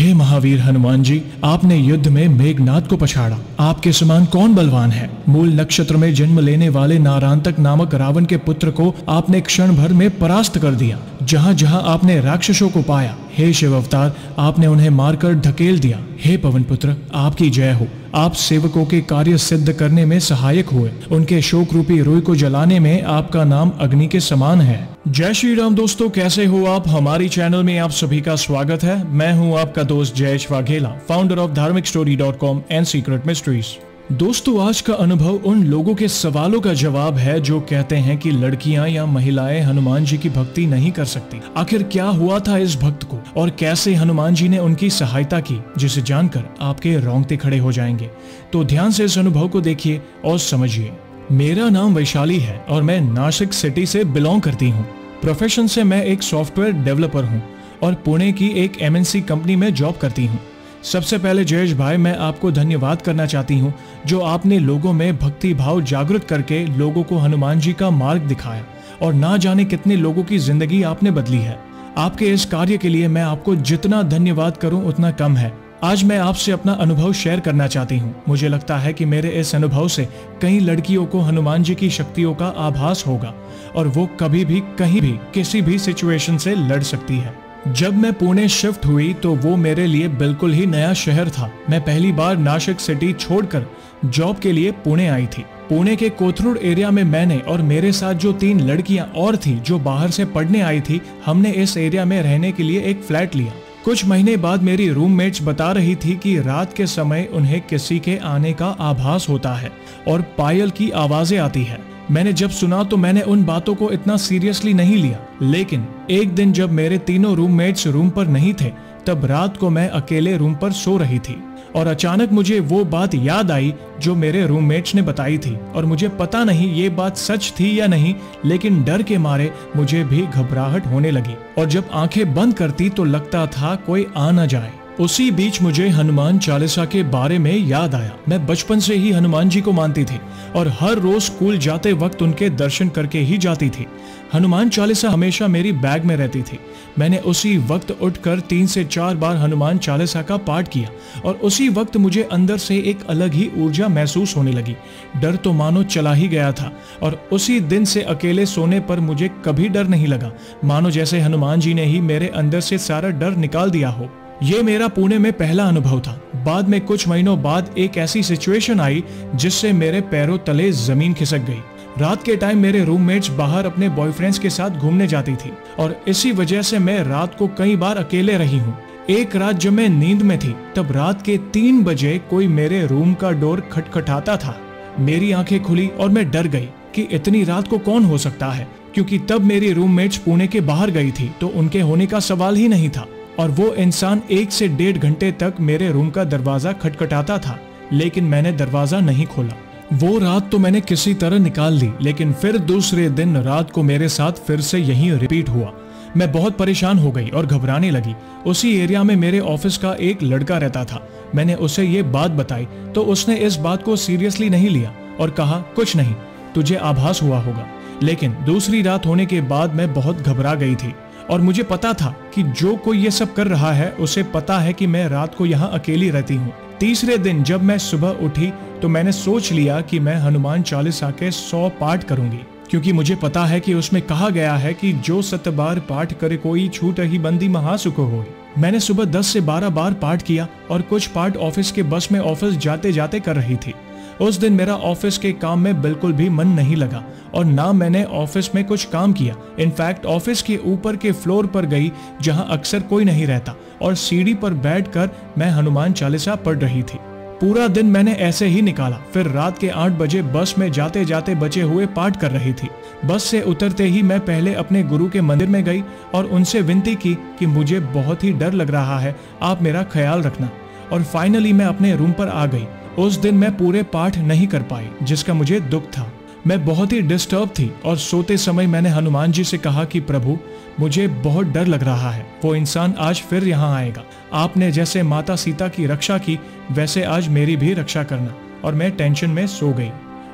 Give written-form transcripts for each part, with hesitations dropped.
हे महावीर हनुमान जी, आपने युद्ध में मेघनाद को पछाड़ा। आपके समान कौन बलवान है। मूल नक्षत्र में जन्म लेने वाले नारांतक नामक रावण के पुत्र को आपने क्षण भर में परास्त कर दिया। जहां जहां आपने राक्षसों को पाया, हे शिव अवतार, आपने उन्हें मारकर ढकेल दिया। हे पवन पुत्र, आपकी जय हो। आप सेवकों के कार्य सिद्ध करने में सहायक हुए। उनके शोक रूपी रुई को जलाने में आपका नाम अग्नि के समान है। जय श्री राम। दोस्तों, कैसे हो आप। हमारी चैनल में आप सभी का स्वागत है। मैं हूं आपका दोस्त जयेश वाघेला, फाउंडर ऑफ धार्मिकस्टोरी.com एंड सीक्रेट मिस्ट्रीज। दोस्तों, आज का अनुभव उन लोगों के सवालों का जवाब है जो कहते हैं कि लड़कियां या महिलाएं हनुमान जी की भक्ति नहीं कर सकती। आखिर क्या हुआ था इस भक्त को और कैसे हनुमान जी ने उनकी सहायता की, जिसे जानकर आपके रोंगटे खड़े हो जाएंगे। तो ध्यान से इस अनुभव को देखिए और समझिए। मेरा नाम वैशाली है और मैं नासिक सिटी से बिलोंग करती हूँ। प्रोफेशन से मैं एक सॉफ्टवेयर डेवलपर हूँ और पुणे की एक MNC कंपनी में जॉब करती हूँ। सबसे पहले जयेश भाई, मैं आपको धन्यवाद करना चाहती हूँ जो आपने लोगों में भक्ति भाव जागृत करके लोगों को हनुमान जी का मार्ग दिखाया और ना जाने कितने लोगों की जिंदगी आपने बदली है। आपके इस कार्य के लिए मैं आपको जितना धन्यवाद करूं उतना कम है। आज मैं आपसे अपना अनुभव शेयर करना चाहती हूँ। मुझे लगता है कि मेरे इस अनुभव से कई लड़कियों को हनुमान जी की शक्तियों का आभास होगा और वो कभी भी कहीं भी किसी भी सिचुएशन से लड़ सकती है। जब मैं पुणे शिफ्ट हुई तो वो मेरे लिए बिल्कुल ही नया शहर था। मैं पहली बार नासिक सिटी छोड़कर जॉब के लिए पुणे आई थी। पुणे के कोथरूड एरिया में मैंने और मेरे साथ जो 3 लड़कियां और थी जो बाहर से पढ़ने आई थी, हमने इस एरिया में रहने के लिए एक फ्लैट लिया। कुछ महीने बाद मेरी रूममेट्स बता रही थी कि रात के समय उन्हें किसी के आने का आभास होता है और पायल की आवाजें आती है। मैंने जब सुना तो मैंने उन बातों को इतना सीरियसली नहीं लिया, लेकिन एक दिन जब मेरे तीनों रूममेट्स रूम पर नहीं थे, तब रात को मैं अकेले रूम पर सो रही थी और अचानक मुझे वो बात याद आई जो मेरे रूममेट्स ने बताई थी। और मुझे पता नहीं ये बात सच थी या नहीं, लेकिन डर के मारे मुझे भी घबराहट होने लगी और जब आंखें बंद करती तो लगता था कोई आ न जाए। उसी बीच मुझे हनुमान चालीसा के बारे में याद आया। मैं बचपन से ही हनुमान जी को मानती थी और हर रोज स्कूल जाते वक्त उनके दर्शन करके ही जाती थी। हनुमान चालीसा हमेशा मेरी बैग में रहती थी। मैंने उसी वक्त उठकर 3 से 4 बार हनुमान चालीसा का पाठ किया और उसी वक्त मुझे अंदर से एक अलग ही ऊर्जा महसूस होने लगी। डर तो मानो चला ही गया था और उसी दिन से अकेले सोने पर मुझे कभी डर नहीं लगा, मानो जैसे हनुमान जी ने ही मेरे अंदर से सारा डर निकाल दिया हो। ये मेरा पुणे में पहला अनुभव था। बाद में कुछ महीनों बाद एक ऐसी सिचुएशन आई जिससे मेरे पैरों तले जमीन खिसक गई। रात के टाइम मेरे रूममेट्स बाहर अपने बॉयफ्रेंड्स के साथ घूमने जाती थी और इसी वजह से मैं रात को कई बार अकेले रही हूँ। एक रात जब मैं नींद में थी तब रात के 3 बजे कोई मेरे रूम का डोर खटखटाता था। मेरी आंखें खुली और मैं डर गई कि इतनी रात को कौन हो सकता है, क्योंकि तब मेरी रूममेट्स पुणे के बाहर गई थी तो उनके होने का सवाल ही नहीं था। और वो इंसान 1 से 1.5 घंटे तक मेरे रूम का दरवाजा खटखटाता था, लेकिन मैंने दरवाजा नहीं खोला। वो रात तो मैंने किसी तरह निकाल ली, लेकिन फिर दूसरे दिन रात को मेरे साथ फिर से यही रिपीट हुआ। मैं बहुत परेशान हो गई और घबराने लगी। उसी एरिया में मेरे ऑफिस का एक लड़का रहता था। मैंने उसे ये बात बताई तो उसने इस बात को सीरियसली नहीं लिया और कहा, कुछ नहीं, तुझे आभास हुआ होगा। लेकिन दूसरी रात होने के बाद मैं बहुत घबरा गई थी और मुझे पता था कि जो कोई ये सब कर रहा है उसे पता है कि मैं रात को यहाँ अकेली रहती हूँ। तीसरे दिन जब मैं सुबह उठी तो मैंने सोच लिया कि मैं हनुमान चालीसा के 100 पाठ करूंगी, क्योंकि मुझे पता है कि उसमें कहा गया है कि जो 7 बार पाठ करे कोई छूट ही बंदी महासुख होय। मैंने सुबह 10 से 12 बार पाठ किया और कुछ पाठ ऑफिस के बस में ऑफिस जाते जाते कर रही थी। उस दिन मेरा ऑफिस के काम में बिल्कुल भी मन नहीं लगा और ना मैंने ऑफिस में कुछ काम किया। इनफैक्ट ऑफिस के ऊपर के फ्लोर पर गई जहां अक्सर कोई नहीं रहता और सीढ़ी पर बैठकर मैं हनुमान चालीसा पढ़ रही थी। पूरा दिन मैंने ऐसे ही निकाला। फिर रात के 8 बजे बस में जाते जाते बचे हुए पाठ कर रही थी। बस से उतरते ही मैं पहले अपने गुरु के मंदिर में गई और उनसे विनती की कि मुझे बहुत ही डर लग रहा है, आप मेरा ख्याल रखना। और फाइनली मैं अपने रूम पर आ गई। उस दिन मैं पूरे पाठ नहीं कर पाई, जिसका मुझे दुख था। मैं बहुत ही डिस्टर्ब थी और सोते समय मैंने हनुमान जी से कहा कि प्रभु, मुझे बहुत डर लग रहा है, वो इंसान आज फिर यहाँ आएगा। आपने जैसे माता सीता की रक्षा की वैसे आज मेरी भी रक्षा करना। और मैं टेंशन में सो गई।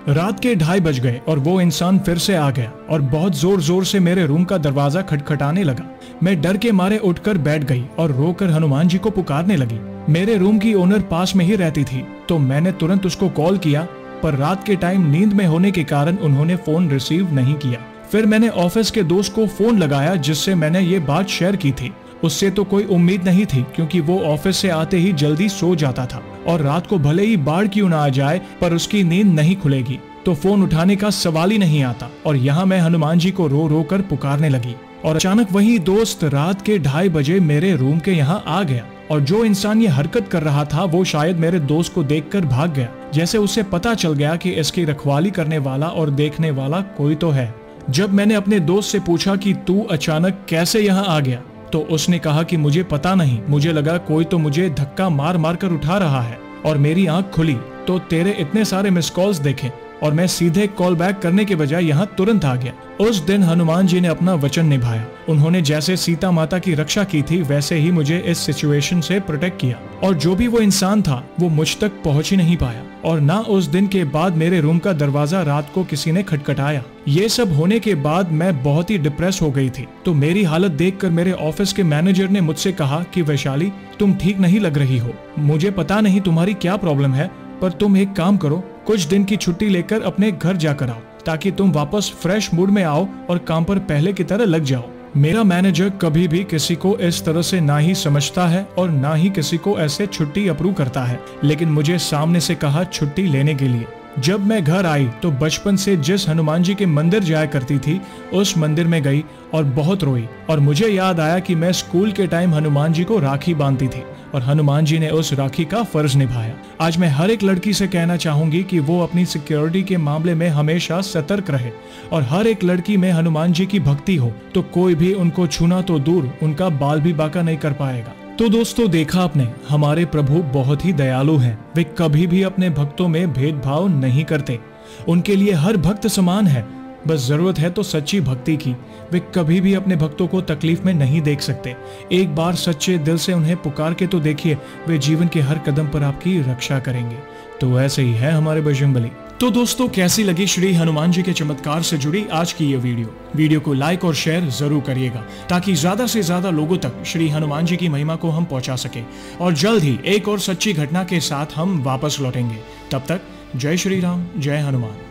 रात के 2:30 बज गए और वो इंसान फिर से आ गया और बहुत जोर जोर से मेरे रूम का दरवाजा खटखटाने लगा। मैं डर के मारे उठकर बैठ गई और रोकर हनुमान जी को पुकारने लगी। मेरे रूम की ओनर पास में ही रहती थी, तो मैंने तुरंत उसको कॉल किया, पर रात के टाइम नींद में होने के कारण उन्होंने फोन रिसीव नहीं किया। फिर मैंने ऑफिस के दोस्त को फोन लगाया जिससे मैंने ये बात शेयर की थी। उससे तो कोई उम्मीद नहीं थी क्योंकि वो ऑफिस से आते ही जल्दी सो जाता था और रात को भले ही बाढ़ क्यों ना आ जाए पर उसकी नींद नहीं खुलेगी तो फोन उठाने का सवाल ही नहीं आता। और यहाँ मैं हनुमान जी को रो रो कर पुकारने लगी और अचानक वही दोस्त रात के 2:30 बजे मेरे रूम के यहाँ आ गया और जो इंसान ये हरकत कर रहा था वो शायद मेरे दोस्त को देखकर भाग गया, जैसे उसे पता चल गया कि इसकी रखवाली करने वाला और देखने वाला कोई तो है। जब मैंने अपने दोस्त से पूछा कि तू अचानक कैसे यहाँ आ गया तो उसने कहा कि मुझे पता नहीं, मुझे लगा कोई तो मुझे धक्का मार मार कर उठा रहा है और मेरी आंख खुली तो तेरे इतने सारे मिस कॉल्स देखे और मैं सीधे कॉल बैक करने के बजाय यहाँ तुरंत आ गया। उस दिन हनुमान जी ने अपना वचन निभाया। उन्होंने जैसे सीता माता की रक्षा की थी वैसे ही मुझे इस सिचुएशन से प्रोटेक्ट किया और जो भी वो इंसान था वो मुझ तक पहुंच ही नहीं पाया और ना उस दिन के बाद मेरे रूम का दरवाजा रात को किसी ने खटखटाया। ये सब होने के बाद मैं बहुत ही डिप्रेस हो गई थी, तो मेरी हालत देखकर मेरे ऑफिस के मैनेजर ने मुझसे कहा कि वैशाली तुम ठीक नहीं लग रही हो, मुझे पता नहीं तुम्हारी क्या प्रॉब्लम है पर तुम एक काम करो, कुछ दिन की छुट्टी लेकर अपने घर जाकर आओ ताकि तुम वापस फ्रेश मूड में आओ और काम पर पहले की तरह लग जाओ। मेरा मैनेजर कभी भी किसी को इस तरह से ना ही समझता है और ना ही किसी को ऐसे छुट्टी अप्रूव करता है, लेकिन मुझे सामने से कहा छुट्टी लेने के लिए। जब मैं घर आई तो बचपन से जिस हनुमान जी के मंदिर जाया करती थी उस मंदिर में गई और बहुत रोई और मुझे याद आया कि मैं स्कूल के टाइम हनुमान जी को राखी बांधती थी और हनुमान जी ने उस राखी का फर्ज निभाया। आज मैं हर एक लड़की से कहना चाहूंगी कि वो अपनी सिक्योरिटी के मामले में हमेशा सतर्क रहे और हर एक लड़की में हनुमान जी की भक्ति हो तो कोई भी उनको छूना तो दूर उनका बाल भी बांका नहीं कर पाएगा। तो दोस्तों देखा आपने, हमारे प्रभु बहुत ही दयालु हैं। वे कभी भी अपने भक्तों में भेदभाव नहीं करते, उनके लिए हर भक्त समान है। बस जरूरत है तो सच्ची भक्ति की। वे कभी भी अपने भक्तों को तकलीफ में नहीं देख सकते। एक बार सच्चे दिल से उन्हें पुकार के तो देखिए, वे जीवन के हर कदम पर आपकी रक्षा करेंगे। तो ऐसे ही है हमारे बजरंगबली। तो दोस्तों कैसी लगी श्री हनुमान जी के चमत्कार से जुड़ी आज की ये वीडियो को लाइक और शेयर जरूर करिएगा ताकि ज्यादा से ज्यादा लोगों तक श्री हनुमान जी की महिमा को हम पहुंचा सके और जल्द ही एक और सच्ची घटना के साथ हम वापस लौटेंगे। तब तक जय श्री राम, जय हनुमान।